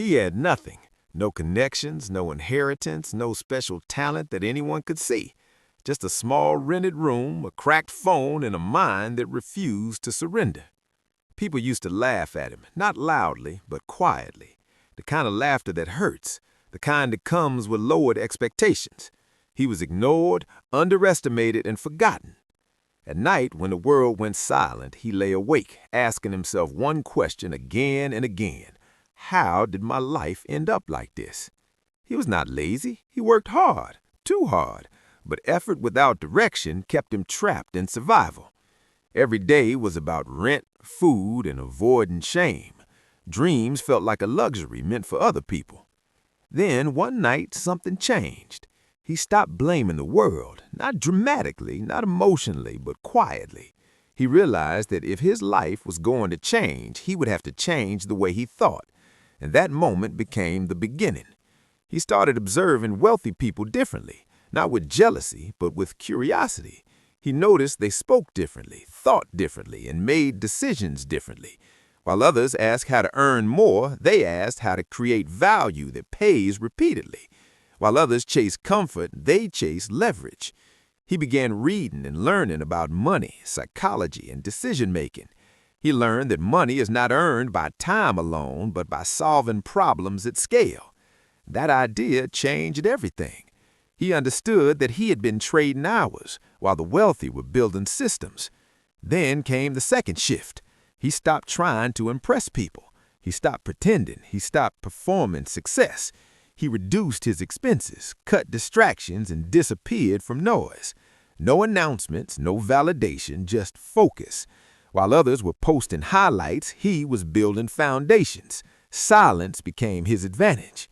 He had nothing, no connections, no inheritance, no special talent that anyone could see. Just a small rented room, a cracked phone, and a mind that refused to surrender. People used to laugh at him, not loudly, but quietly. The kind of laughter that hurts, the kind that comes with lowered expectations. He was ignored, underestimated, and forgotten. At night, when the world went silent, he lay awake, asking himself one question again and again. How did my life end up like this? He was not lazy. He worked hard, too hard, but effort without direction kept him trapped in survival. Every day was about rent, food, and avoiding shame. Dreams felt like a luxury meant for other people. Then, one night, something changed. He stopped blaming the world, not dramatically, not emotionally, but quietly. He realized that if his life was going to change, he would have to change the way he thought. And that moment became the beginning. He started observing wealthy people differently, not with jealousy, but with curiosity. He noticed they spoke differently, thought differently, and made decisions differently. While others asked how to earn more, they asked how to create value that pays repeatedly. While others chased comfort, they chased leverage. He began reading and learning about money, psychology, and decision-making. He learned that money is not earned by time alone, but by solving problems at scale. That idea changed everything. He understood that he had been trading hours, while the wealthy were building systems. Then came the second shift. He stopped trying to impress people. He stopped pretending. He stopped performing success. He reduced his expenses, cut distractions, and disappeared from noise. No announcements, no validation, just focus. While others were posting highlights, he was building foundations. Silence became his advantage.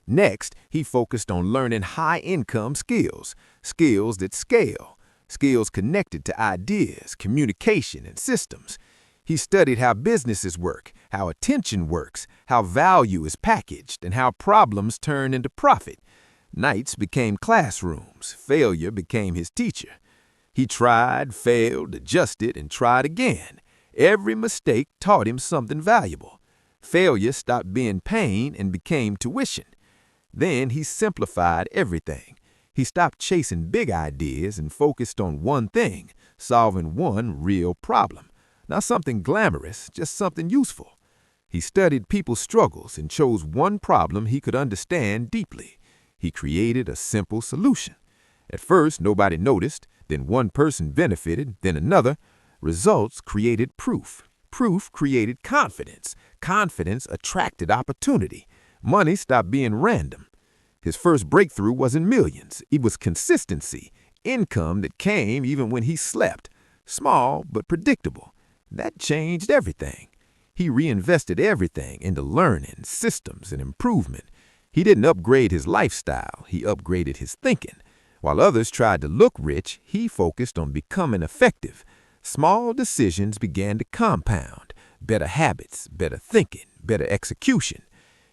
Next, he focused on learning high-income skills, skills that scale, skills connected to ideas, communication, and systems. He studied how businesses work, how attention works, how value is packaged, and how problems turn into profit. Nights became classrooms. Failure became his teacher. He tried, failed, adjusted, and tried again. Every mistake taught him something valuable. Failure stopped being pain and became tuition. Then he simplified everything. He stopped chasing big ideas and focused on one thing, solving one real problem. Not something glamorous, just something useful. He studied people's struggles and chose one problem he could understand deeply. He created a simple solution. At first, nobody noticed, then one person benefited, then another. Results created proof. Proof created confidence. Confidence attracted opportunity. Money stopped being random. His first breakthrough wasn't millions. It was consistency, income that came even when he slept. Small, but predictable. That changed everything. He reinvested everything into learning, systems, and improvement. He didn't upgrade his lifestyle, he upgraded his thinking. While others tried to look rich, he focused on becoming effective. Small decisions began to compound. Better habits, better thinking, better execution.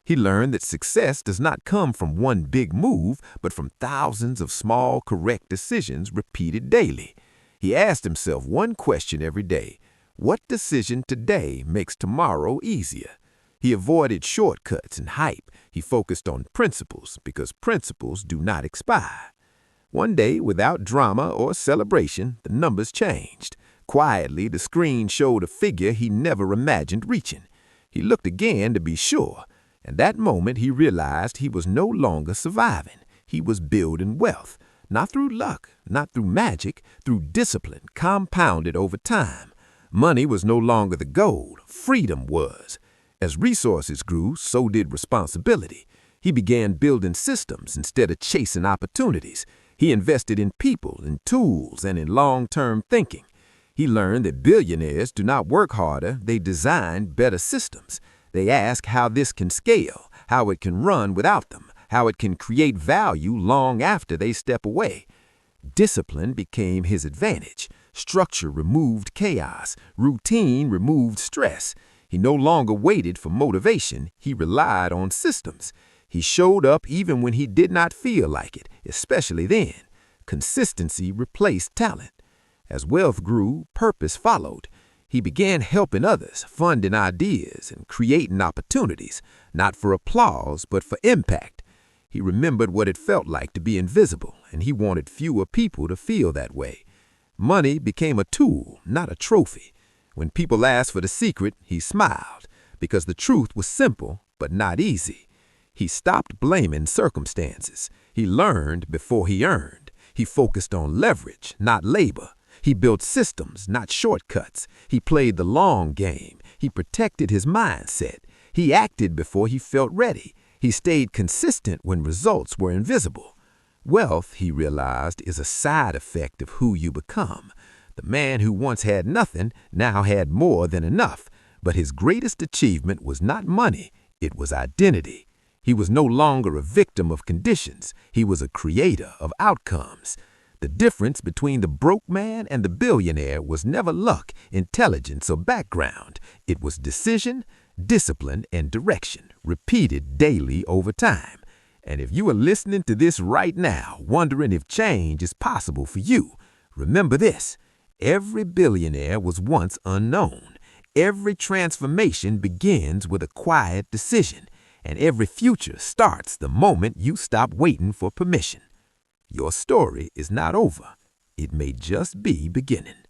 He learned that success does not come from one big move, but from thousands of small, correct decisions repeated daily. He asked himself one question every day. What decision today makes tomorrow easier? He avoided shortcuts and hype. He focused on principles because principles do not expire. One day, without drama or celebration, the numbers changed. Quietly, the screen showed a figure he never imagined reaching. He looked again to be sure, and that moment he realized he was no longer surviving. He was building wealth, not through luck, not through magic, through discipline compounded over time. Money was no longer the goal, freedom was. As resources grew, so did responsibility. He began building systems instead of chasing opportunities. He invested in people, in tools, and in long-term thinking. He learned that billionaires do not work harder, they design better systems. They ask how this can scale, how it can run without them, how it can create value long after they step away. Discipline became his advantage. Structure removed chaos. Routine removed stress. He no longer waited for motivation. He relied on systems. He showed up even when he did not feel like it, especially then. Consistency replaced talent. As wealth grew, purpose followed. He began helping others, funding ideas, and creating opportunities, not for applause, but for impact. He remembered what it felt like to be invisible, and he wanted fewer people to feel that way. Money became a tool, not a trophy. When people asked for the secret, he smiled, because the truth was simple, but not easy. He stopped blaming circumstances. He learned before he earned. He focused on leverage, not labor. He built systems, not shortcuts. He played the long game. He protected his mindset. He acted before he felt ready. He stayed consistent when results were invisible. Wealth, he realized, is a side effect of who you become. The man who once had nothing now had more than enough, but his greatest achievement was not money, it was identity. He was no longer a victim of conditions. He was a creator of outcomes. The difference between the broke man and the billionaire was never luck, intelligence, or background. It was decision, discipline, and direction, repeated daily over time. And if you are listening to this right now, wondering if change is possible for you, remember this: every billionaire was once unknown. Every transformation begins with a quiet decision, and every future starts the moment you stop waiting for permission. Your story is not over. It may just be beginning.